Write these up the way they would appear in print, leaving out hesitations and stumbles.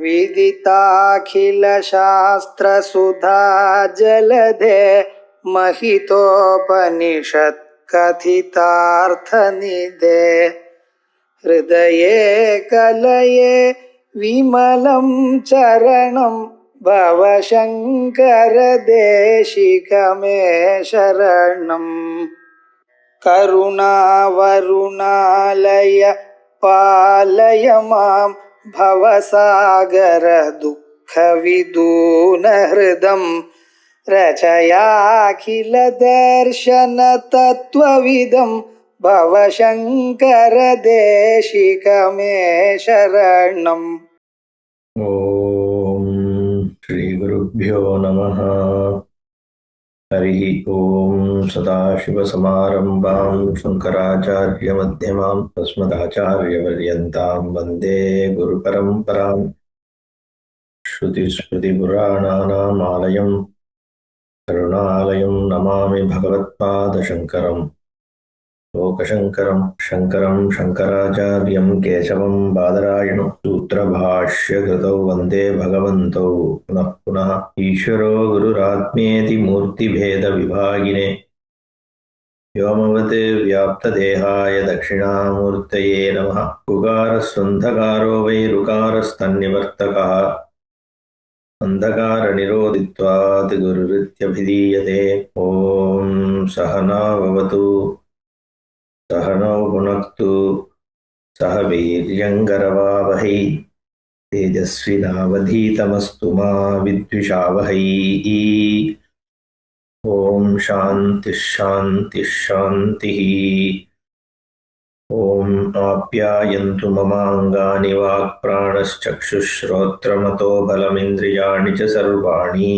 विदिताखिलशास्त्रसुधा जलधे महितोपनिषत्कथितार्थनिधे हृदये कलये विमलं चरणं भवशङ्करदेशिकमे शरणम्। करुणावरुणालय पालय मां भवसागर दुःखविदूनहृदं रचयाखिलदर्शनतत्त्वविदं भवशङ्करदेशिकमे शरणम्। ओम श्री गुरुभ्यो नमः। हरि ओम। सदाशिवसमारम्भां शंकराचार्य मध्यमां अस्मदाचार्यपर्यन्तां वन्दे गुरुपरम्परां। श्रुतिस्मृतिपुराणानाम् आलयं करुणालयं नमामि भगवत्पादशङ्करम् लोकशङ्करं शङ्करं शङ्कराचार्यं केशवं बादरायणं सूत्रभाष्यकृतौ वन्दे भगवन्तौ पुनः पुनः। ईश्वरो गुरुरात्मेति मूर्तिभेदविभागिने व्योमवत् व्याप्तदेहाय दक्षिणामूर्तये नमः। उकारस्वन्धकारो वै ऋकारस्तन्निवर्तकः अन्धकारनिरोधित्वात् गुरुरित्यभिधीयते। ॐ सहना भवतु सहनौ भुनक्तु सह वीर्यङ्करवावहै तेजस्विनावधीतमस्तु मा विद्विषावहै। ॐ शान्तिः शान्तिः शान्तिः। ॐ आप्यायन्तु ममाङ्गानि वाक्प्राणश्चक्षुश्रोत्रमतो बलमिन्द्रियाणि च सर्वाणि।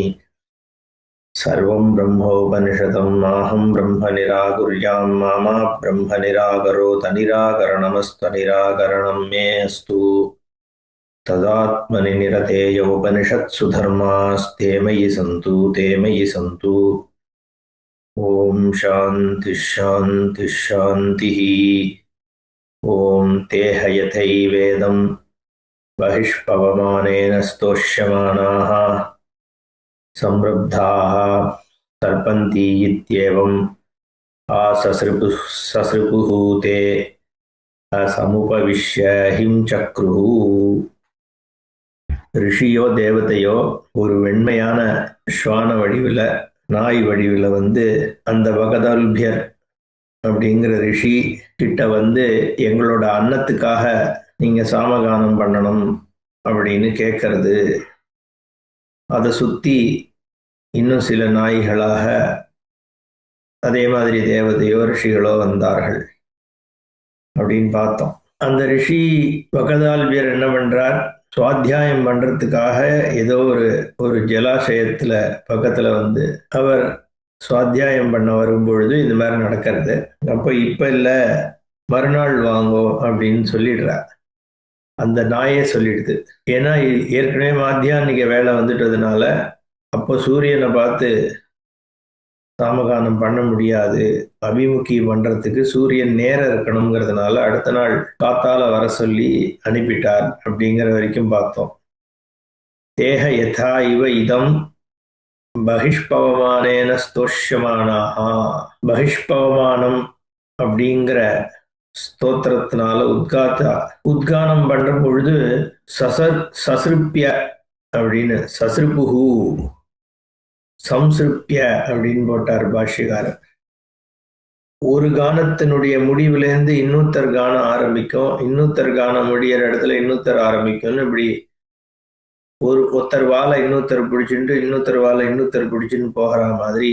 सर्वं ब्रह्मोपनिषदं माहं ब्रह्म निराकुर्यां मा ब्रह्म निराकरोत् निराकरणमस्तनिराकरणं मे अस्तु। तदात्मनि निरतेय उपनिषत्सु धर्मास्ते मयि सन्तु ते मयि सन्तु। ॐ शान्तिः शान्तिः शान्तिः। ॐ ते हयथैवेदं बहिष्पवमानेन स्तोष्यमानाः संरब्धाः तर्पन्ति इत्येवम् ससृपुः ते समुपविश्य हिंचक्रुः। ரிஷியோ தேவதையோ ஒரு வெண்மையான ஸ்வான வடிவில் நாய் வடிவில் அந்த வகதல்பியர் அப்படிங்கிற ரிஷி கிட்ட எங்களோட அன்னத்துக்காக நீங்க சாமகானம் பண்ணணும் அப்படின்னு கேட்கறது. அதை சுத்தி இன்னும் சில நாய்களாக அதே மாதிரி தேவதையோ ரிஷிகளோ வந்தார்கள் அப்படின்னு பார்த்தோம். அந்த ரிஷி வகதால்பியர் என்ன பண்றார், சுவாத்தியாயம் பண்றதுக்காக ஏதோ ஒரு ஜலாசயத்துல பக்கத்துல அவர் சுவாத்தியாயம் பண்ண வரும்பொழுது இது மாதிரி நடக்கிறது. அப்ப இப்ப இல்ல மறுநாள் வாங்கோ அப்படின்னு சொல்லிடுறார். அந்த நாயே சொல்லிடுது. ஏன்னா ஏற்கனவே மாத்தியானிக வேலை வந்துட்டதுனால அப்போ சூரியனை பார்த்து சாமகானம் பண்ண முடியாது, அபிமுகி பண்றதுக்கு சூரியன் நேரம் இருக்கணுங்கிறதுனால அடுத்த நாள் காத்தால வர சொல்லி அனுப்பிட்டார் அப்படிங்கிற வரைக்கும் பார்த்தோம். தேக யதா இவ இதம் பகிஷ்பவமானேன ஸ்தோஷ்யமானாஹா. பகிஷ்பவமானம் அப்படிங்கிற ஸ்தோத்திரத்தினால உத்கானம் பண்ற பொழுது சசிருப்பிய அப்படின்னு சசிருப்புகு சம்சிருப்பிய அப்படின்னு போட்டார் பாஷ்யக்காரர். ஒரு கானத்தினுடைய முடிவுலேருந்து இன்னொருத்தர் கானம் ஆரம்பிக்கும், இன்னொருத்தர் கானம் முடிகிற இடத்துல இன்னொருத்தர் ஆரம்பிக்கும்னு இப்படி ஒருத்தர் வாழை இன்னொருத்தர் பிடிச்சுட்டு இன்னொருத்தர் வாழை இன்னொருத்தர் பிடிச்சுன்னு போகிற மாதிரி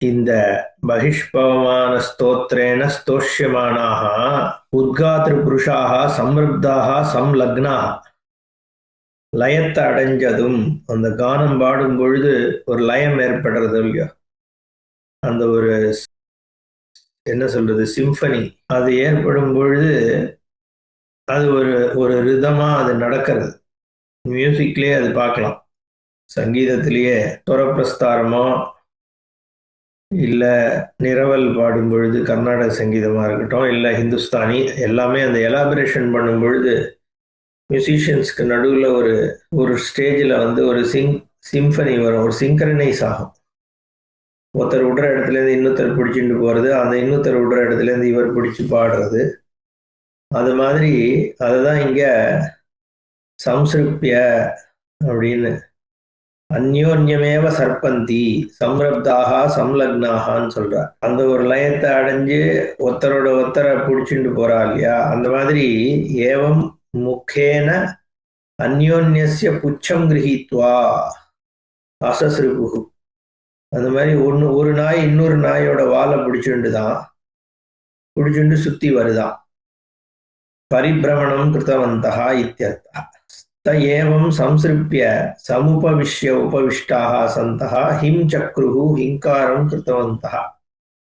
இந்த பகிஷ்பவமான ஸ்தோத்திரேன ஸ்தோஷ்யமானாக உத்காத்ரு புருஷாக சம்ருப்தாக சம்லக்னாக. லயத்தை அடைஞ்சதும் அந்த கானம் பாடும் பொழுது ஒரு லயம் ஏற்படுறது இல்லையோ, அந்த ஒரு என்ன சொல்றது சிம்பனி, அது ஏற்படும் பொழுது அது ஒரு ரிதமா அது நடக்கிறது. மியூசிக்லயே அது பார்க்கலாம், சங்கீதத்திலேயே துரப்பிரஸ்தாரமோ இல்ல நிரவல் பாடும் பொழுது கர்நாடக சங்கீதமா இருக்கட்டும் இல்ல ஹிந்துஸ்தானி, எல்லாமே அந்த எலாபரேஷன் பண்ணும் பொழுது மியூசிஷியன்ஸ்க்கு நடுவில் ஒரு ஒரு ஸ்டேஜில் வந்து ஒரு சிம்பனி வரும், ஒரு சிங்க்ரனைஸ் ஆகும். ஒருத்தர் விடுற இடத்துலேருந்து இன்னொருத்தர் பிடிச்சிட்டு போகிறது, அந்த இன்னொருத்தர் விடுற இடத்துலேருந்து இவர் பிடிச்சி பாடுறது. அது மாதிரி அதுதான் இங்கே சம்சிருப்பிய அப்படின்னு அந்யோன்யமேவ சர்பந்தி சம்ரப்தாக சம்லக்னாகான்னு சொல்றார். அந்த ஒரு லயத்தை அடைஞ்சு ஒருத்தரோட ஒருத்தரை பிடிச்சிட்டு போறா இல்லையா, அந்த மாதிரி ஏவம் முக்கேன அந்யோன்யஸ்ய புச்சம் கிரகித்வா அசஸ்ருபு. அந்த மாதிரி ஒரு நாய் இன்னொரு நாயோட வாழை பிடிச்சுண்டு சுத்தி வருதான். பரிபிரமணம் கிருத்தவந்தா இத்தியர்த்தா. ஏவம் சம்சிருப்பிய சமுபவிஷ்ய உபவிஷ்டாக சந்தா ஹிம் சக்ருஹு ஹிங்காரம் கிருத்தவந்தா.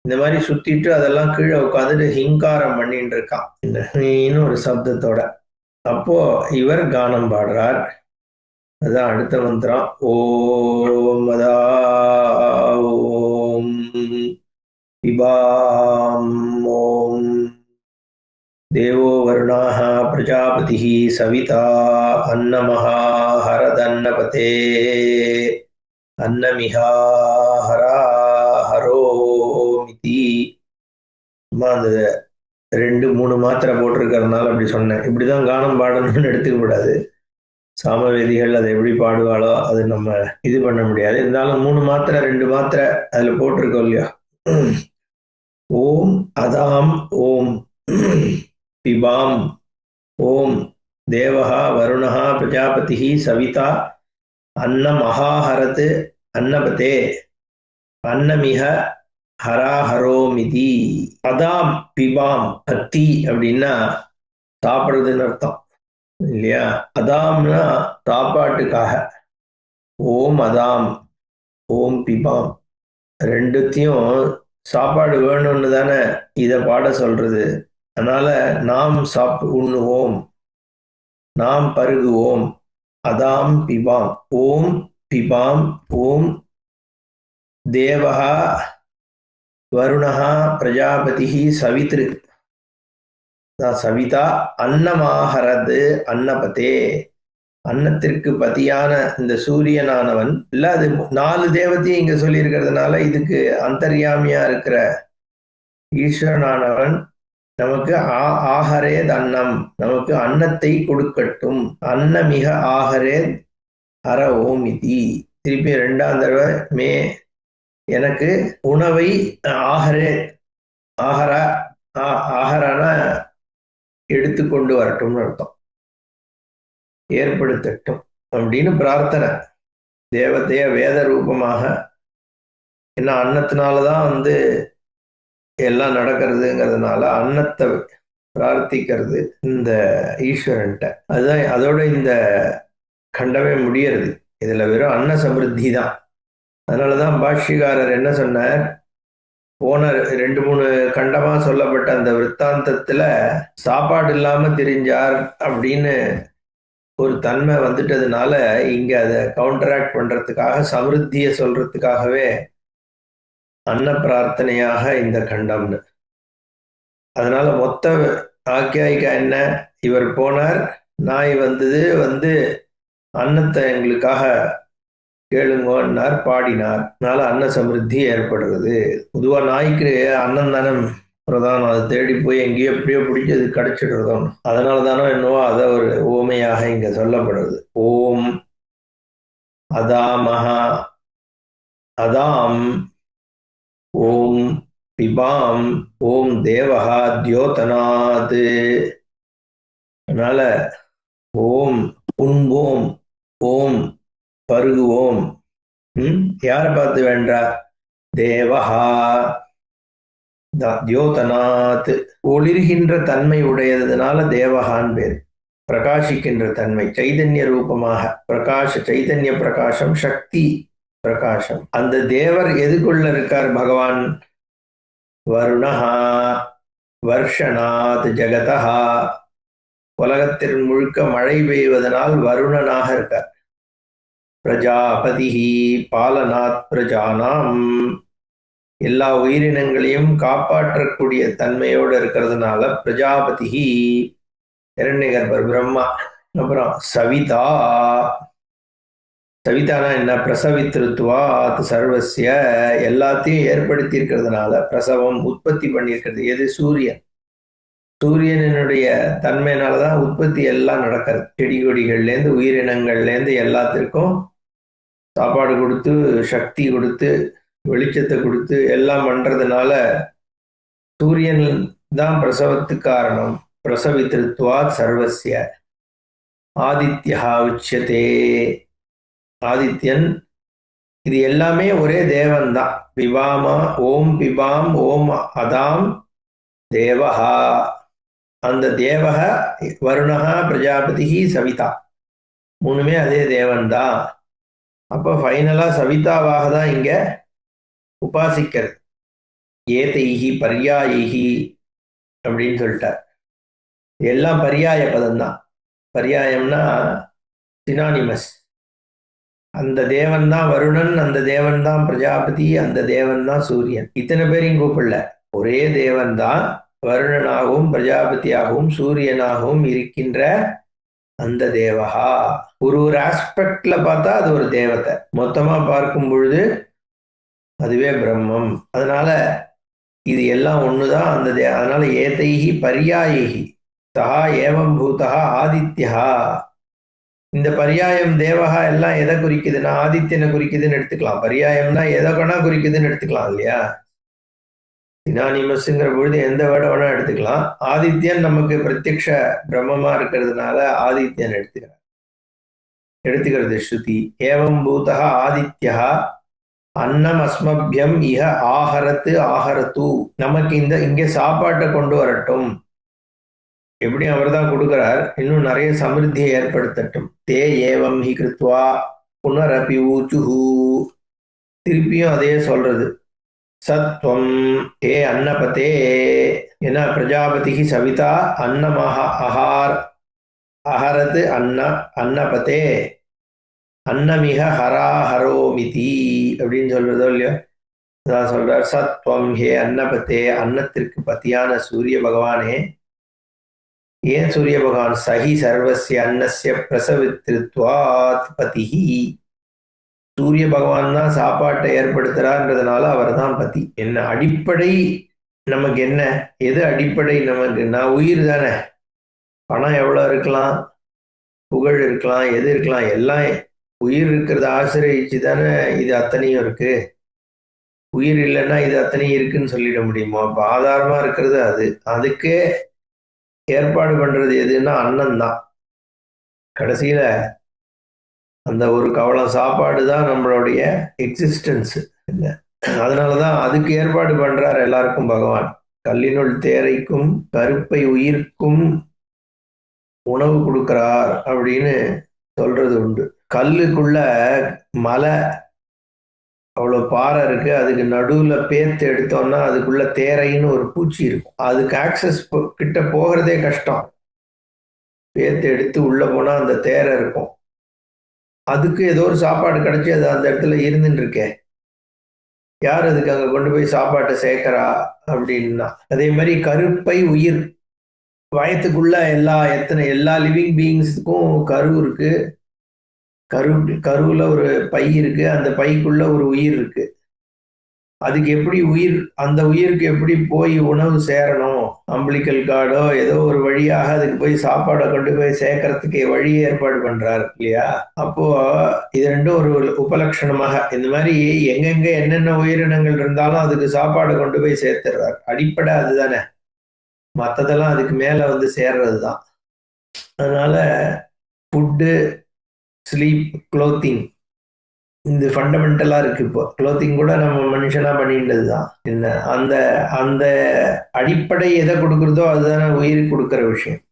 இந்த மாதிரி சுத்திட்டு அதெல்லாம் கீழே உட்காந்துட்டு ஹிங்காரம் பண்ணிட்டு இருக்கான் இந்த ஒரு சப்தத்தோட. அப்போ இவர் கானம் பாடுறார். அதான் அடுத்த மந்திரம். ஓம் அதா ஓம் பிபாம் ஓம் தேவோ வருணாः பிரஜாபதிः சவிதா அன்னமஹா ஹரதன்னபதே அன்னமிஹா ஹரா ஹரோமிதி. அந்த 2-3 மாத்திரை போட்டிருக்கிறதுனால அப்படி சொன்னேன். இப்படிதான் கானம் பாடணும்னு எடுத்துக்க கூடாது. சாமவேதிகள் அதை எப்படி பாடுவாளோ அது நம்ம இது பண்ண முடியாது. இருந்தாலும் 3 மாத்திரை 2 மாத்திரை அதுல போட்டிருக்கோம் இல்லையா. ஓம் அதாம் ஓம் பிபாம் ஓம் தேவஹா வருணஹா பிரஜாபதிஹி சவிதா அன்னமஹாஹரத் அன்னபதே அன்னமிஹ ஹராஹரோமிதி. அதாம் பிபாம், அத்தி அப்படின்னா சாப்பிடுறதுன்னு அர்த்தம் இல்லையா. அதாம்னா சாப்பாட்டுக்காக. ஓம் அதாம் ஓம் பிபாம், ரெண்டுத்தையும் சாப்பாடு வேணும்னு தானே இதை பாட சொல்றது. அதனால நாம் உண்ணுவோம், நாம் பருகுவோம். அதாம் பிபாம் ஓம் பிபாம் ஓம் தேவஹா வருணஹா பிரஜாபதிஹி சவித்ரு சவிதா அன்னமாஹரது அன்னபதே. அன்னத்திற்கு பதியான இந்த சூரியனானவன் இல்ல, அது 4 தேவத்தையும் இங்க சொல்லி இருக்கிறதுனால இதுக்கு அந்தர்யாமியா இருக்கிற ஈஸ்வரனானவன் நமக்கு ஆஹரேத் அன்னம், நமக்கு அன்னத்தை கொடுக்கட்டும். அன்னமிக ஆஹரேத் ஹர ஓமிதி. திருப்பி 2ஆம் தடவை மே எனக்கு உணவை ஆஹரே ஆஹரான எடுத்துக்கொண்டு வரட்டும்னு அர்த்தம், ஏற்படுத்தட்டும் அப்படின்னு பிரார்த்தனை. தேவதைய வேத ரூபமாக, ஏன்னா அன்னத்தினாலதான் வந்து எல்லாம் நடக்கிறதுங்கிறதுனால அன்னத்தை பிரார்த்திக்கிறது இந்த ஈஸ்வரன்ட்ட. அதுதான் அதோட இந்த கண்டமே முடியறது. இதுல வெறும் அன்ன சமிருத்தி தான். அதனாலதான் பாஷ்யக்காரர் என்ன சொன்னார், போன 2-3 கண்டமா சொல்லப்பட்ட அந்த விற்த்தாந்தத்துல சாப்பாடு இல்லாம தெரிஞ்சார் அப்படின்னு ஒரு தன்மை வந்துட்டதுனால இங்க அதை கவுண்டராக்ட் பண்றதுக்காக சமிருத்திய சொல்றதுக்காகவே அன்ன பிரார்த்தனையாக இந்த கண்டம்னு. அதனால மொத்த ஆக்கியாயிக்கா என்ன, இவர் போனார், நாய் வந்தது, வந்து அன்னத்தை எங்களுக்காக கேளுங்கன்னார், பாடினார். அதனால அன்ன சமிருத்தி ஏற்படுறது. பொதுவா நாய்க்கு அன்னம் தானே பிரதானம், அதை தேடி போய் எங்கேயோ எப்படியோ பிடிச்சி அது கிடைச்சிடுறதும். அதனால தானோ என்னவோ அதை ஒரு ஓமையாக இங்க சொல்லப்படுறது. ஓம் அதாமஹா அதாம் ஓம் பிபாம் ஓம் தேவஹா தியோதனாத். அதனால ஓம் உண்போம், ஓம் பருகுவோம். யாரை பார்த்து வேண்டா, தேவஹா தியோதனாத், ஒளிர்கின்ற தன்மை உடையதுனால தேவஹான் பேர். பிரகாசிக்கின்ற தன்மை, சைதன்ய ரூபமாக சைதன்ய பிரகாசம், சக்தி பிரகாசம். அந்த தேவர் எதுக்குள்ள இருக்கார் பகவான், வருணஹா வர்ஷனாத் ஜகதஹா, உலகத்தின் முழுக்க மழை பெய்வதனால் வருணனாக இருக்கார். பிரஜாபதிஹி பாலனாத் பிரஜானாம், எல்லா உயிரினங்களையும் காப்பாற்றக்கூடிய தன்மையோடு இருக்கிறதுனால பிரஜாபதிஹி, இரண்யகர்பர் பிரம்மா அப்புறம் சவிதா. சவிதானா என்ன? பிரசவித்திருத்துவாத் சர்வசிய, எல்லாத்தையும் ஏற்படுத்தி இருக்கிறதுனால, பிரசவம் உற்பத்தி பண்ணியிருக்கிறது எது? சூரியன். சூரியனுடைய தன்மையினாலதான் உற்பத்தி எல்லாம் நடக்கிறது. செடி கொடிகள்லேருந்து உயிரினங்கள்லேருந்து எல்லாத்திற்கும் சாப்பாடு கொடுத்து, சக்தி கொடுத்து, வெளிச்சத்தை கொடுத்து எல்லாம் பண்றதுனால சூரியன் தான் பிரசவத்துக்கு காரணம். பிரசவித்திருத்துவாத் சர்வசிய ஆதித்யா உச்சதே. ஆதித்யன், இது எல்லாமே ஒரே தேவன் தான். பிபாமா ஓம் பிபாம் ஓம் அதாம் தேவஹா. அந்த தேவக வருணஹா பிரஜாபதி சவிதா, மூணுமே அதே தேவன் தான். அப்ப ஃபைனலா சவிதாவாக தான் இங்க உபாசிக்கிறது. ஏதைஹி பர்யாயிஹி அப்படின்னு சொல்லிட்டார். எல்லாம் பர்யாய பதம் தான். பர்யாயம்னா சினானிமஸ். அந்த தேவன் தான் வருணன், அந்த தேவன் தான் பிரஜாபதி, அந்த தேவன் தான் சூரியன். இத்தனை பேரையும் கூப்பிடல, ஒரே தேவன் தான் வருணனாகவும் பிரஜாபதியாகவும் சூரியனாகவும் இருக்கின்ற அந்த தேவகா. ஒரு ஒரு ஆஸ்பெக்ட்ல பார்த்தா அது ஒரு தேவதை, மொத்தமா பார்க்கும் பொழுது அதுவே பிரம்மம். அதனால இது எல்லாம் ஒண்ணுதான் அந்த அதனால ஏதைஹி பர்யாயிஹி சஹா ஏவம் பூதா ஆதித்யா. இந்த பர்யாயம் தேவகா எல்லாம் எதை குறிக்குதுன்னா ஆதித்யனை குறிக்குதுன்னு எடுத்துக்கலாம். பர்யாயம்னா எதை வேணா குறிக்குதுன்னு எடுத்துக்கலாம் இல்லையா? சினானிமஸ்ங்கிற பொழுது எந்த வேர்டை வேணா எடுத்துக்கலாம். ஆதித்யன் நமக்கு பிரத்யக்ஷ பிரம்மமா இருக்கிறதுனால ஆதித்யன் எடுத்துக்கிறது ஸ்ருதி. ஏவம் பூதா ஆதித்யா அன்னம் அஸ்மபியம் இஹ ஆஹரத்து ஆஹரத்து. நமக்கு இங்க சாப்பாட்டை கொண்டு வரட்டும். எப்படி அவர் தான் கொடுக்கிறார், இன்னும் நிறைய சமிருத்தியை ஏற்படுத்தட்டும். தே ஏவம் ஹி கிருத்வா புனரபி ஊச்சுஹு. திருப்பியும் அதே சொல்றது. சத்வம் ஏ அன்னபதே. ஏன்னா பிரஜாபதி சவிதா அன்னமஹ அஹரது அன்னபதே அன்னமிக ஹராஹரோமிதி அப்படின்னு சொல்றதோ இல்லையோ, அதான் சொல்றார். சத்வம் ஹே அன்னபதே, அன்னத்திற்கு பத்தியான சூரிய பகவானே. ஏன் சூரிய பகவான்? சஹி சர்வஸ்ய அன்னஸ்ய பிரசவித்ருத்வாத் பதிஹி. சூரிய பகவான் தான் சாப்பாட்டை ஏற்படுத்துறான்றதுனால அவர் தான் பதி. என்ன அடிப்படை நமக்கு? என்ன எது அடிப்படை நமக்கு? நான் உயிர் தானே. பணம் எவ்வளவு இருக்கலாம், புகழ் இருக்கலாம், எது இருக்கலாம், எல்லாம் உயிர் இருக்கிறத ஆசிரியச்சு தானே இது அத்தனையும் இருக்கு. உயிர் இல்லைன்னா இது அத்தனையும் இருக்குன்னு சொல்லிட முடியுமா? அப்ப ஆதாரமா இருக்கிறது அது. அதுக்கே ஏற்பாடு பண்றது எதுன்னா அன்னம் தான். கடைசியில அந்த ஒரு கவளம் சாப்பாடு தான் நம்மளுடைய எக்ஸிஸ்டன்ஸ். அதனாலதான் அதுக்கு ஏற்பாடு பண்றார் எல்லாருக்கும் பகவான். கல்லினுள் தேரைக்கும் கருப்பை உயிர்க்கும் உணவு கொடுக்கிறார் அப்படின்னு சொல்றது உண்டு. கல்லுக்குள்ள மலை அவ்வளவு பாறை இருக்கு, அதுக்கு நடுவுல பேத்து எடுத்தோம்னா அதுக்குள்ள தேரைன்னு ஒரு பூச்சி இருக்கும். அதுக்கு ஆக்சஸ் கிட்ட போகிறதே கஷ்டம். பேத்து எடுத்து உள்ள போனா அந்த தேரை இருக்கும். அதுக்கு ஏதோ ஒரு சாப்பாடு கிடைச்சி அது அந்த இடத்துல இருந்துட்டு இருக்கே. யார் அதுக்கு அங்க கொண்டு போய் சாப்பாட்டை சேர்க்கிறா அப்படின்னா? அதே மாதிரி கருப்பை உயிர், வயத்துக்குள்ள எல்லா லிவிங் பீயிங்ஸுக்கும் கரு இருக்கு. கருவுல ஒரு பை இருக்கு, அந்த பைக்குள்ள ஒரு உயிர் இருக்கு. அதுக்கு எப்படி உயிர், அந்த உயிருக்கு எப்படி போய் உணவு சேரணும்? அம்பிளிக்கல் கார்டோ ஏதோ ஒரு வழியாக அதுக்கு போய் சாப்பாடை கொண்டு போய் சேர்க்கறதுக்கு வழி ஏற்பாடு பண்றாரு இல்லையா? அப்போ இது ரெண்டும் ஒரு உபலட்சணமாக இந்த மாதிரி எங்கெங்க என்னென்ன உயிரினங்கள் இருந்தாலும் அதுக்கு சாப்பாடை கொண்டு போய் சேர்த்துடுறாரு. அடிப்படை அதுதானே, மற்றதெல்லாம் அதுக்கு மேல வந்து சேர்றது தான். அதனால ஃபுட்டு, ஸ்லீப், க்ளோத்திங், இந்த ஃபண்டமெண்டலா இருக்கு. இப்போ க்ளோத்திங் கூட நம்ம மனுஷனா பண்ணிட்டது தான். என்ன அந்த அந்த அடிப்படை எதை கொடுக்குறதோ அதுதானே உயிருக்கு கொடுக்குற விஷயம்.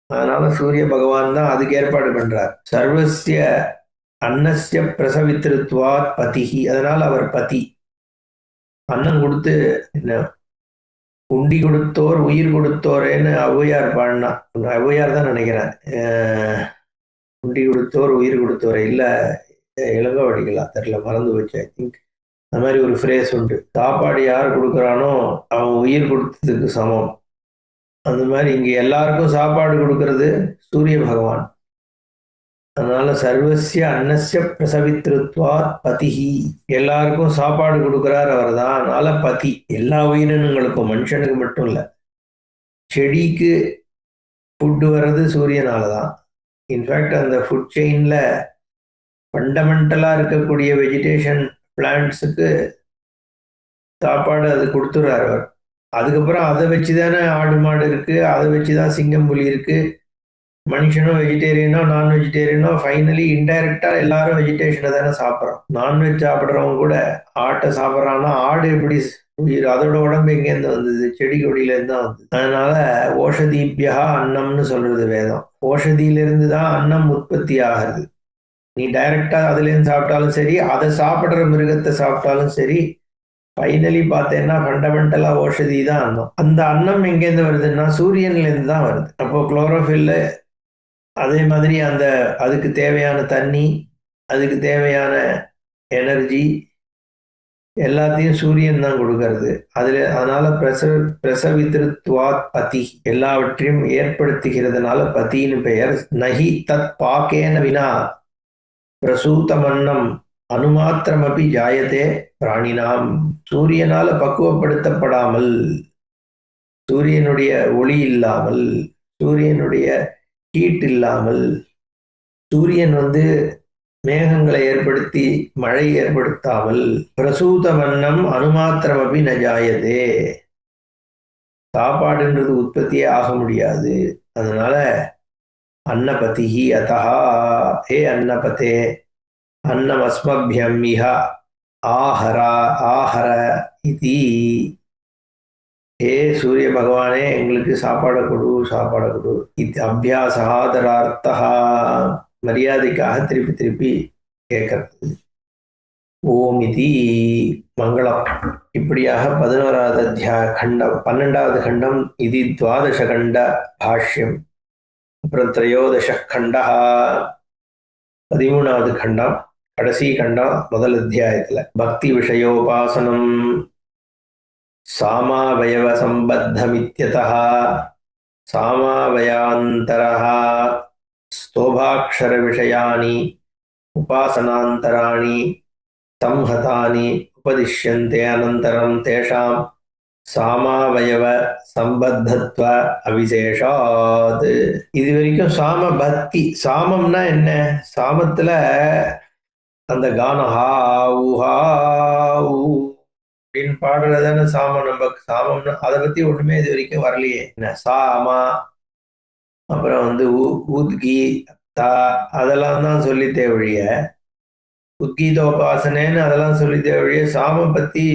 அதனால சூரிய பகவான் தான் அதுக்கு ஏற்பாடு பண்றார். சர்வசிய அன்னஸ்ய பிரசவித்திருத்வாத் பதிஹி. அதனால அவர் பதி. அன்னம் கொடுத்து என்ன உண்டி கொடுத்தோர் உயிர் கொடுத்தோரேன்னு ஔவையார் பாடினா. ஔவையார் தான் நினைக்கிறேன். உண்டி கொடுத்தோர் உயிர் கொடுத்தோரே, இல்ல இளங்கோவடிகளா தெரியல, மறந்து போச்சு. ஐ திங்க் அந்த மாதிரி ஒரு ஃப்ரேஸ் உண்டு. சாப்பாடு யார் கொடுக்குறானோ அவன் உயிர் கொடுத்ததுக்கு சமம். அந்த மாதிரி இங்க எல்லாருக்கும் சாப்பாடு கொடுக்கறது சூரிய பகவான். அதனால சர்வசிய அன்னஸ்ய பிரசவித்ருத்வாத் பதிஹி, எல்லாருக்கும் சாப்பாடு கொடுக்கிறார் அவர் தான். அதனால பதி, எல்லா உயிரினங்களுக்கும், மனுஷனுக்கு மட்டும் இல்ல. செடிக்கு ஃபுட்டு வர்றது சூரியனால தான். இன்ஃபேக்ட் அந்த ஃபுட் செயின்ல ஃபண்டமெண்டலா இருக்கக்கூடிய வெஜிடேஷன் பிளான்ட்ஸுக்கு சாப்பாடு அது கொடுத்துறாரு அவர். அதுக்கப்புறம் அதை வச்சுதானே ஆடு மாடு இருக்கு, அதை வச்சுதான் சிங்கம் புலி இருக்கு. மனுஷனும் வெஜிடேரியனோ நான் வெஜிடேரியனோ ஃபைனலி இன்டைரக்டா எல்லாரும் வெஜிடேஷனை தானே சாப்பிட்றோம். நான்வெஜ் சாப்பிட்றவங்க கூட ஆட்டை சாப்பிட்றான்னா ஆடு எப்படி உயிர், அதோட உடம்பு எங்கேருந்து வந்தது? செடி கொடியில இருந்து தான் வந்தது. அதனால ஓஷதீபியா அன்னம்னு சொல்றது வேதம். ஓஷதியிலிருந்து தான் அன்னம் உற்பத்தி ஆகுது. நீ டைரக்டா அதுல இருந்து சாப்பிட்டாலும் சரி, அதை சாப்பிடுற மிருகத்தை சாப்பிட்டாலும் சரி, ஃபைனலி பார்த்தேன்னா ஃபண்டமெண்டலா ஓஷதி தான் அன்னம். அந்த அன்னம் எங்கேருந்து வருதுன்னா சூரியன்ல இருந்து தான் வருது. அப்போ குளோரோஃபில், அதே மாதிரி அந்த அதுக்கு தேவையான தண்ணி, அதுக்கு தேவையான எனர்ஜி எல்லாத்தையும் சூரியன் தான் கொடுக்கறது. அதனால பிரசவித்ருத்வாத் பதி, எல்லாவற்றையும் ஏற்படுத்துகிறதுனால பதின்னு பெயர். நஹி தத் பாக்கேன வினா பிரசூதமன்னம் அனுமாத்திரமபி ஜாயத்தே பிராணினாம். சூரியனால பக்குவப்படுத்தப்படாமல், சூரியனுடைய ஒளி இல்லாமல், சூரியனுடைய ஹீட் இல்லாமல், சூரியன் மேகங்களை ஏற்படுத்தி மழை ஏற்படுத்தாமல், பிரசூத வண்ணம் அனுமாத்திரமபி நஜாயதே, சாப்பாடுன்றது உற்பத்தியே ஆக முடியாது. அதனால அன்னபதிஹி அதஹா, ஹே அன்னபதே, அன்னம் அஸ்மபியம் இஹ ஆஹரா ஆஹர இதி, ஹே சூரிய பகவானே எங்களுக்கு சாப்பாடை கொடு, சாப்பாடை கொடு. இது அபியாசாதரார்த்தா, மரியாதைக்காக திருப்பி திருப்பி கேட்கறது. ஓம் இதி மங்களம். இப்படியாக 11வது அத்தியாய கண்டம், 12வது கண்டம், இது 12 கண்ட பாஷ்யம். அப்புறம் 13 கண்டா, 13வது கண்டம், கடைசி கண்டம் முதல் அத்தியாயத்துல. பக்தி விஷயோபாசனம் சாமாவயவ சம்பத்தமித்யதஹ சாமாவயாந்தரஹ ஸ்தோபாக்ஷர விஷயானி உபாசனாந்தராணி சம்ஹதானி உபதிஷ்யந்தே அனந்தரம் தேஷாம் சாமாவயவ சம்பத்தத்வ அவிசேஷாத். இது வரைக்கும் சாம பக்தி. சாமம்னா என்ன? சாமத்துல அந்த கானம் ஹா ஊஹா ஊ அப்படின்னு பாடுறதான சாமம். நம்ம சாமம்னா அதை பத்தி ஒண்ணுமே இது வரைக்கும் வரலையே. என்ன சாமா, அப்புறம் ஊத்கி தா, அதெல்லாம் தான் சொல்லித்தே ஒழிய, உத்கீதோபாசனைன்னு அதெல்லாம் சொல்லித்தே ஒழிய சாம பத்தி,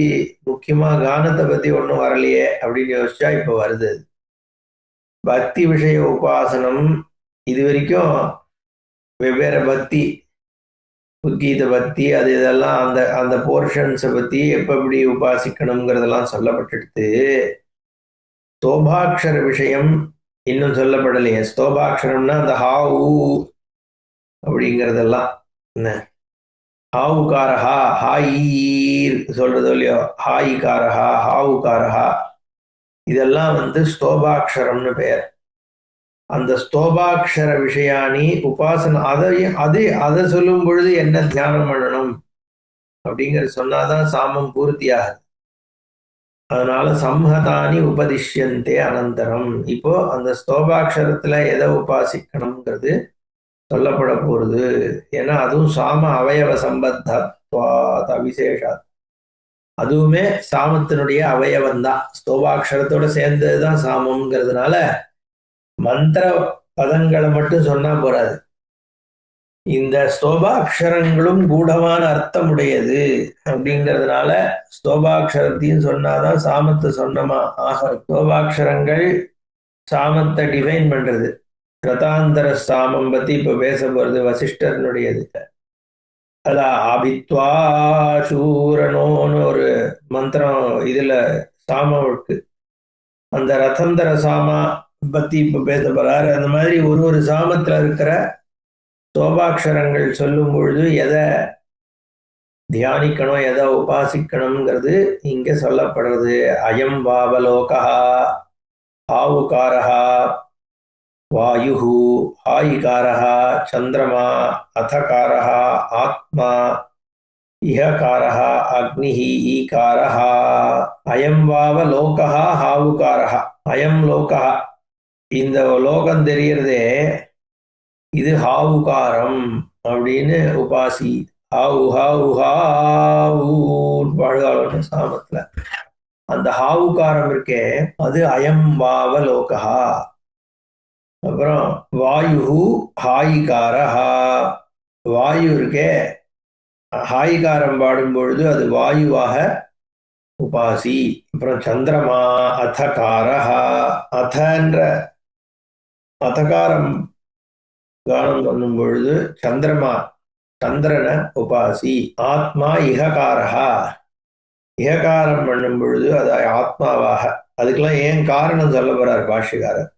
முக்கியமா கானத்தை பத்தி ஒன்றும் வரலையே அப்படின்னு யோசிச்சா இப்ப வருது. பக்தி விஷய உபாசனம் இது வரைக்கும் வெவ்வேறு பக்தி, உத்கீத பக்தி, அது இதெல்லாம் அந்த அந்த போர்ஷன்ஸை பத்தி எப்படி உபாசிக்கணுங்கிறதெல்லாம் சொல்லப்பட்டுடுது. ஸ்தோபாட்சர விஷயம் இன்னும் சொல்லப்படலையே. ஸ்தோபாட்சரம்னா அந்த ஹாவு அப்படிங்கிறதெல்லாம் என்ன, ஹாவுகாரஹா, ஹாயீர் சொல்றதோ இல்லையோ, ஹாயிகாரஹா, ஹாவுகாரஹா, இதெல்லாம் ஸ்தோபாட்சரம்னு பெயர். அந்த ஸ்தோபாட்சர விஷயானி உபாசனை, அதை சொல்லும் பொழுது என்ன தியானம் பண்ணணும் அப்படிங்கிறது சொன்னாதான் சாமம் பூர்த்தியாகுது. அதனால சம்ஹதானி உபதிஷ்யந்தே அனந்தரம். இப்போ அந்த ஸ்தோபாட்சரத்துல எதை உபாசிக்கணுங்கிறது சொல்லப்பட போறது. ஏன்னா அதுவும் சாம அவயவ சம்பத்த விசேஷா, அதுவுமே சாமத்தினுடைய அவயவம் தான். ஸ்தோபாட்சரத்தோட சேர்ந்ததுதான் சாமம்ங்கிறதுனால மந்திர பதங்களை மட்டும் சொன்னா போறாது. இந்த ஸ்தோபாட்சரங்களும் கூடமான அர்த்தம் உடையது அப்படிங்கிறதுனால ஸ்தோபாட்சரத்தையும் சொன்னாதான் சாமத்தை சொன்னமா ஆக. ஸ்தோபாட்சரங்கள் சாமத்தை டிஃபைன் பண்றது. ரதாந்தர சாமம் பத்தி இப்ப பேச போறது வசிஷ்டர்னுடையது. அதான் ஆபித்வா சூரனோன்னு ஒரு மந்திரம் இதுல சாமம் இருக்கு. அந்த ரதந்தர சாமா பத்தி இப்ப பேச போறாரு. அந்த மாதிரி ஒரு சாமத்துல இருக்கிற ஸ்தோபாட்சரங்கள் சொல்லும் பொழுது எதை தியானிக்கணும், எதை உபாசிக்கணுங்கிறது இங்க சொல்லப்படுறது. அயம் வாவலோகா, ஆவுகாரஹா, வாயுஹு ஆயிகாரः சந்திரமா அதகாரः ஆத்மா இஹகாரः அக்னிஹ ஈகாரः அயம் வாவ லோகः ஹாவுகாரः அயம் லோகः இந்த லோகம் தெரியறதே இது ஹாவுகாரம் அப்படின்னு உபாசி ஹாவு ஹாவு ஹாவு பாடுகால சாமத்துல அந்த ஹாவுகாரம் இருக்கே அது அயம் வாவ லோகஹா. அப்புறம் வாயு ஹாயிகாரஹா வாயு இருக்கே ஹாயிகாரம் பாடும் பொழுது அது வாயுவாக உபாசி. அப்புறம் சந்திரமா அதகாரஹா அதன்ற அதகாரம் கானம் பண்ணும் பொழுது சந்திரமா சந்திரன உபாசி. ஆத்மா இஹகாரஹா இஹகாரம் பண்ணும் பொழுது அது ஆத்மாவாக. அதுக்கெல்லாம் ஏன் காரணம் சொல்ல போறார் பாஷ்யக்காரர்.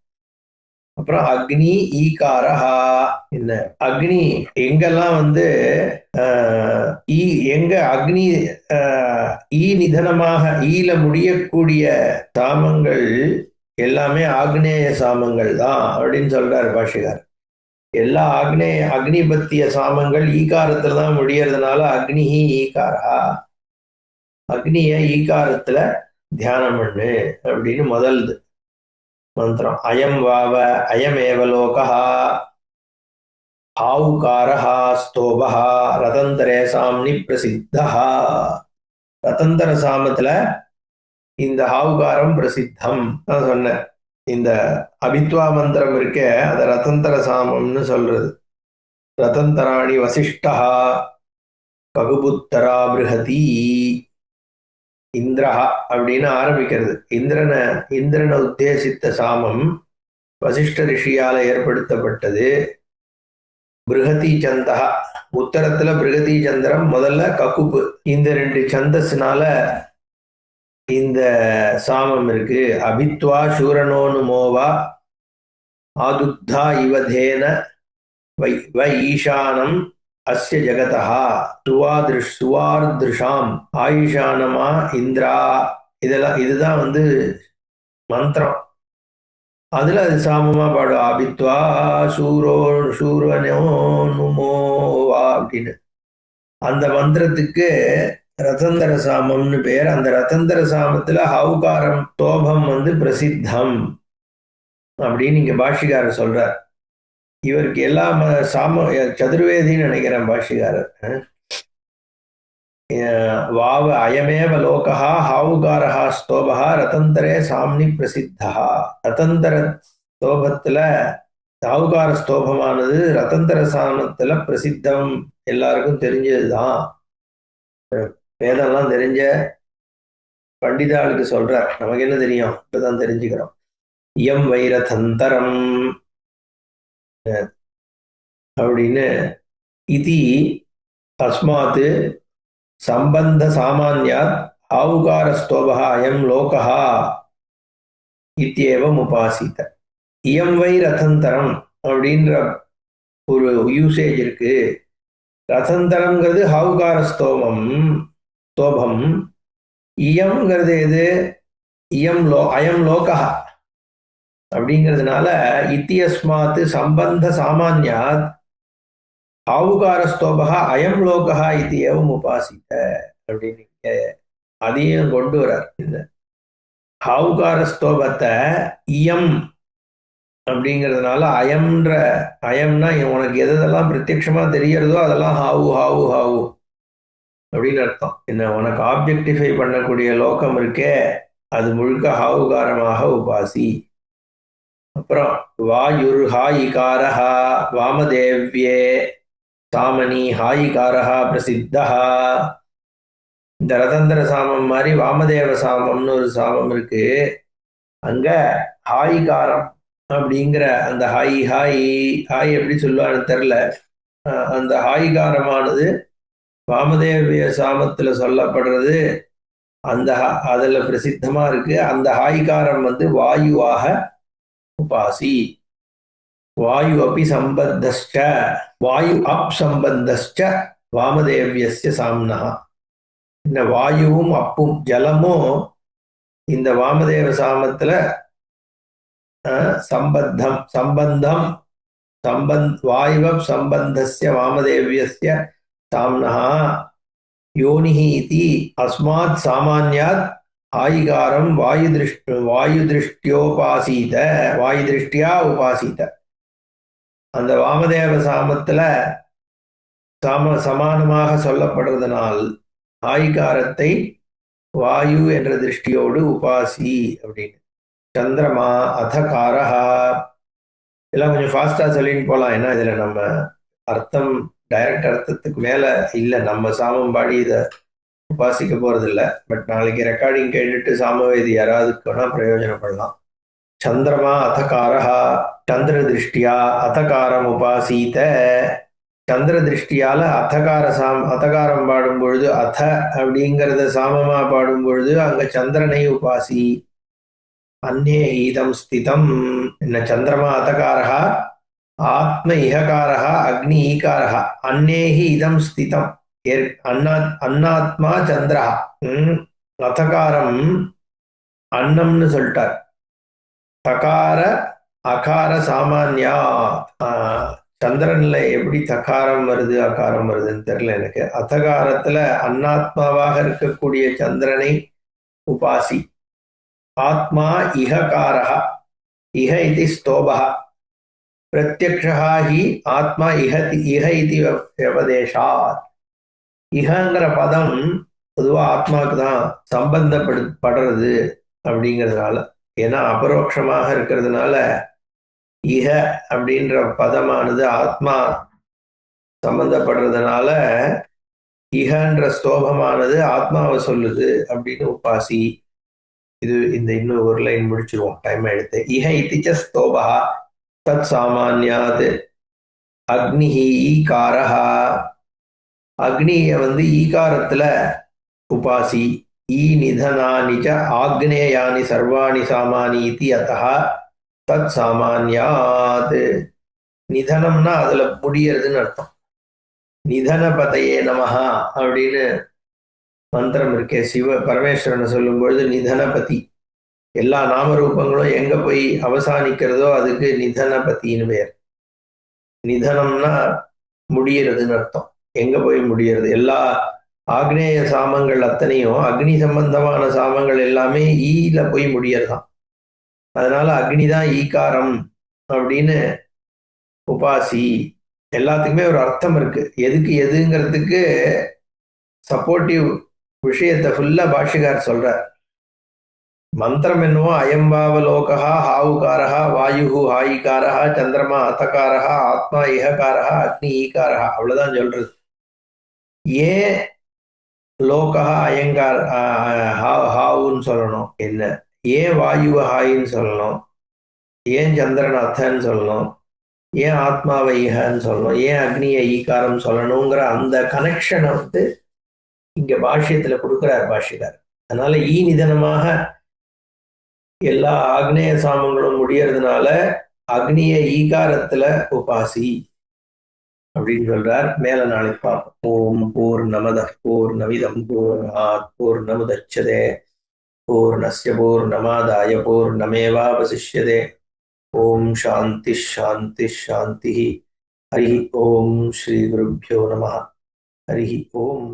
அப்புறம் அக்னி ஈகாரஹா என்ன அக்னி எங்கெல்லாம் எங்க அக்னி ஈ நிதனமாக ஈல முடியக்கூடிய சாமங்கள் எல்லாமே ஆக்னேய சாமங்கள் தான் அப்படின்னு சொல்றாரு பாஷ்யக்காரர். எல்லா அக்னிபத்திய சாமங்கள் ஈகாரத்துல தான் முடியறதுனால அக்னிஹி ஈகாரா அக்னிய ஈகாரத்துல தியானம் பண்ணு அப்படின்னு முதல் மந்திரம். அயம் வாவ அயமேவ லோகஹா ஹாவுகாரஹா ஸ்தோபஹா ரதந்தரே சாம்னி பிரசித்தஹா. ரதந்தர சாமத்துல இந்த ஹாவுகாரம் பிரசித்தம் நான் சொன்னேன். இந்த அபித்வா மந்திரம் இருக்க அத ரதந்தர சாமம்னு சொல்றது. ரதந்தராணி வசிஷ்டா ககுபுத்தரா பிருஹதி இந்திரஹா அப்படின்னு ஆரம்பிக்கிறது. இந்திரனை உத்தேசித்த சாமம் வசிஷ்ட ரிஷியால ஏற்படுத்தப்பட்டது. பிருகதி சந்தா உத்தரத்துல பிருகதி சந்திரம் முதல்ல ககுப்பு. இந்த 2 சந்தஸ்னால இந்த சாமம் இருக்கு. அபித்வா சூரனோனு மோவா ஆதுத்தா இவதேன வை ஈசானம் அஸ்ய ஜகதஹா சுவார்திருஷாம் ஆயுஷானமா இந்திரா. இதுதான் மந்திரம். அதுல அது சாமமா பாடும். ஆபித்வா சூரனோனுமோவா அப்படின்னு அந்த மந்திரத்துக்கு ரதந்தர சாமம்னு பேர். அந்த ரதந்தர சாமத்துல ஹவுகாரம் தோபம் பிரசித்தம் அப்படின்னு இங்க பாஷிகாரர் சொல்றார். இவருக்கு எல்லாம் சதுர்வேதின்னு நினைக்கிறேன் பாஷிகாரர். வாவ அயமேவ லோகஹா ஹாவுகாரஹா ஸ்தோபஹா ரதந்தரே சாம்னி பிரசித்தஹா. ரதந்தர ஸ்தோபத்துல ஹாவுகார ஸ்தோபமானது ரதந்தர சாமத்துல பிரசித்தம், எல்லாருக்கும் தெரிஞ்சதுதான். வேதம்லாம் தெரிஞ்ச பண்டிதாளுக்கு சொல்றார். நமக்கு என்ன தெரியும், இப்பதான் தெரிஞ்சுக்கிறோம். இயம் வைரதந்தரம் அப்படின்னு இதி தஸ்மாத் சம்பந்த சாமான்யாத் ஆவுகார ஸ்தோபஹ அயம் லோகஹ இத்யேவம் உபாசித. இயம் வை ரதந்தரம் அப்படின்ற ஒரு யூசேஜ் இருக்கு. ரதந்தரம்ங்கிறது ஹவுகார ஸ்தோபம். இயம்ங்கிறது எது, அயம் லோகஹ அப்படிங்கிறதுனால இத்தியஸ்மாத் சம்பந்த சாமான்யாத் ஆவுகார ஸ்தோபகா அயம் லோகஹா இது ஏவம் உபாசித்த அப்படின்னு அதையும் கொண்டு வர்றார். ஆவுகார ஸ்தோபத்தை இயம் அப்படிங்கிறதுனால அயம்னா உனக்கு எதெல்லாம் பிரத்யட்சமா தெரியறதோ அதெல்லாம் ஹாவு ஹாவு ஹாவு அப்படின்னு அர்த்தம். என்ன உனக்கு ஆப்ஜெக்டிஃபை பண்ணக்கூடிய லோகம் இருக்கே அது முழுக்க ஹாவுகாரமாக உபாசி. அப்புறம் வாயுர் ஹாயிகாரஹா வாமதேவ்யே சாமனி ஹாயிகாரஹா பிரசித்தஹா. இந்த ரதந்திர சாமம் மாதிரி வாமதேவ சாமம்னு ஒரு சாமம் இருக்கு. அங்க ஹாயிகாரம் அப்படிங்கிற அந்த ஹாய் எப்படி சொல்லுவான்னு தெரியல. அந்த ஹாயிகாரமானது வாமதேவிய சாமத்துல சொல்லப்படுறது. அதுல பிரசித்தமா இருக்கு. அந்த ஹாயிகாரம் வாயுவாக உபாசி. வாயு அப்பி சம்பத்தஸ்ச வாயு அப் சம்பந்தஸ்ச வாமதேவியஸ்ய சாம்னா. இந்த வாயுவும் அப்பும் ஜலமும் இந்த வாமதேவ சாமத்துல சம்பத்தம் சம்பந்தம் வாயுவ சம்பந்தஸ்ய வாமதேவ்யஸ்ய சாம்னः योनिः इति अस्मात् सामान्यात् ஆயிகாரம் வாயுதிருஷ்டியோபாசீத வாயுதிருஷ்டியா உபாசீத. அந்த வாமதேவ சாமத்துல சமானமாக சொல்லப்படுறதுனால் ஆயிகாரத்தை வாயு என்ற திருஷ்டியோடு உபாசி அப்படின்னு. சந்திரமா அதகாரஹா. இதெல்லாம் கொஞ்சம் ஃபாஸ்டா சொல்லிட்டு போலாம், ஏன்னா இதுல நம்ம அர்த்தம் டைரக்ட் அர்த்தத்துக்கு மேல இல்ல, நம்ம சாமம் பாடி இதை உபாசிக்க போறது இல்ல. பட் நாளைக்கு ரெக்கார்டிங் கேட்டுட்டு சாமவேதி யாராவது வேணா பிரயோஜனப்படலாம். சந்திரமா அதகாரஹா சந்திர திருஷ்டியா அதகாரம் உபாசீத. சந்திர திருஷ்டியால அதகாரம் பாடும் பொழுது அத அப்படிங்கிறத சாமமா பாடும் பொழுது அங்க சந்திரனை உபாசி. அந்நே ஈதம் ஸ்திதம். என்ன சந்திரமா அதகாரஹா ஆத்ம இஹகாரஹா அக்னி ஈகாரஹா அன்னேஹி இதம் ஸ்திதம். அன்னாத்மா சந்திரா. அதகாரம் அன்னம்னு சொல்லிட்டார். தகார அகார சாமான்யா. சந்திரன்ல எப்படி தகாரம் வருது அகாரம் வருதுன்னு தெரியல எனக்கு. அதகாரத்துல அன்னாத்மாவாக இருக்கக்கூடிய சந்திரனை உபாசி. ஆத்மா இஹகாரஹ இஹ இது ஸ்தோபஹ பிரத்யக்ஷா ஹி ஆத்மா இஹ இது வியபதேசாத். இஹங்கிற பதம் பொதுவா ஆத்மாவுக்கு தான் சம்பந்தப்படுறது அப்படிங்கிறதுனால, ஏன்னா அபரோக்ஷமாக இருக்கிறதுனால இஹ அப்படின்ற பதமானது ஆத்மா சம்பந்தப்படுறதுனால இஹன்ற ஸ்தோபமானது ஆத்மாவை சொல்லுது அப்படின்னு உபாசி. இது இந்த இன்னும் ஒரு லைன் முடிச்சிருவோம், டைம் எடுத்து. இஹ இத்திச்ச ஸ்தோபா தத் சாமான்யாத் அக்னிஹி ஈகாரஹா. அக்னிய ஈகாரத்துல உபாசி. ஈ நிதனானிச்ச ஆக்னேயானி சர்வாணி சாமானி இதி அத்தஹ தத் சாமான்யாத். நிதனம்னா அதுல முடியறதுன்னு அர்த்தம். நிதனபதையே நமஹா அப்படின்னு மந்திரம் இருக்கே, பரமேஸ்வரனை சொல்லும் பொழுது நிதனபதி. எல்லா நாமரூபங்களும் எங்க போய் அவசானிக்கிறதோ அதுக்கு நிதனபதினு பேர். நிதனம்னா முடியறதுன்னு அர்த்தம், எங்க போய் முடியறது. எல்லா ஆக்னேய சாமங்கள் அத்தனையும் அக்னி சம்பந்தமான சாமங்கள் எல்லாமே ஈல போய் முடியறதாம். அதனால அக்னிதான் ஈகாரம் அப்படின்னு உபாசி. எல்லாத்துக்குமே ஒரு அர்த்தம் இருக்கு, எதுக்கு எதுங்கிறதுக்கு சப்போர்ட்டிவ் விஷயத்தை ஃபுல்லா பாஷ்யக்கார் சொல்றார். மந்திரம் என்னவோ அயம்பாவலோகா ஹாவுகாரா வாயு ஹாயிகாரா சந்திரமா அதகாரா ஆத்மா இஹகாரா அக்னி ஈகாரா, அவ்வளவுதான் சொல்றது. ஏன் லோகா அயங்கார் ஹாவுன்னு சொல்லணும், என்ன ஏன் வாயுவ ஹாயின்னு சொல்லணும், ஏன் சந்திரன் அத்தன்னு சொல்லணும், ஏன் ஆத்மாவை ஈகன்னு சொல்லணும், ஏன் அக்னியை ஈகாரம் சொல்லணுங்கிற அந்த கனெக்ஷனை இங்க பாஷ்யத்துல கொடுக்கிறார் பாஷ்யக்கார். அதனால நிதனமாக எல்லா ஆக்னேய சாமங்களும் முடியறதுனால அக்னிய ஈகாரத்துல உபாசி அப்படின்னு சொல்றார். மேல நாளைக்கு பார்ப்போம். ஓம் பூர்ணமத பூர்ணமிதம் பூர்ணாத் பூர்ணமுதச்யதே பூர்ணஸ்ய பூர்ணமாதாய பூர்ணமேவாவசிஷ்யதே. ஓம் சாந்தி சாந்தி சாந்தி. ஹரி ஓம் ஸ்ரீ குருப்யோ நமः. ஹரி ஓம்.